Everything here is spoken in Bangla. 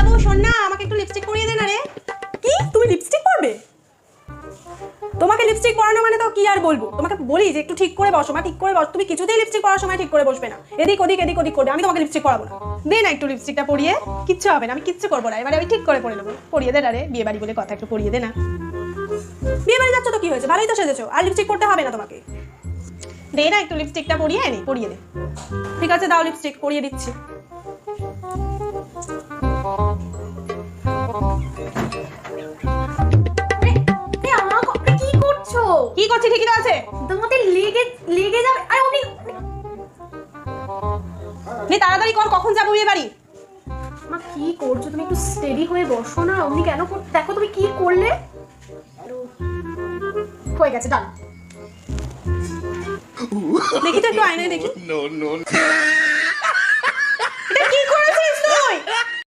বাবু শোন না, আমাকে একটু লিপস্টিক পরিয়ে দে না রে। কি তুমি লিপস্টিক পরবে? তোমাকে লিপস্টিক পরানো মানে তো কি আর বলবো, তোমাকে বলি যে একটু ঠিক করে বসো, মা ঠিক করে বস। তুমি কিছুতেই লিপস্টিক পরার সময় ঠিক করে বসবে না, এদিক ওদিক এদিক ওদিক করবে। আমি তোমাকে লিপস্টিক পরাবো না। দে না একটু লিপস্টিকটা পরিয়ে। কিচ্ছু হবে না, আমি কিচ্ছু করবো না, এবারে আমি ঠিক করে পরে নেবো। পরিয়ে দে না রে, বিয়ে বাড়ি বলে কথা, একটু পরিয়ে দে না। বিয়ে বাড়ি যাচ্ছ তো কি হয়েছে, ভালোই তো সেজেছো, আর লিপস্টিক পরতে হবে না তোমাকে। দে না একটু লিপস্টিকটা পরিয়ে নে, পরিয়ে দে। ঠিক আছে দাও, লিপস্টিক পরিয়ে দিচ্ছি। কি করছো? কি করছি ঠিকই তো আছে। তোমাদের লেগে লেগে যাবে। আরে অমনি নে তাড়াতাড়ি কর, কখন যাবো বিয়ে বাড়ি? মা কি করছো তুমি? একটু স্টেডি হয়ে বসো না। অমনি কেন দেখো তুমি কি করলে। হয়ে গেছে, ডান। দেখি তো একটু আয়নায় দেখি। No, no.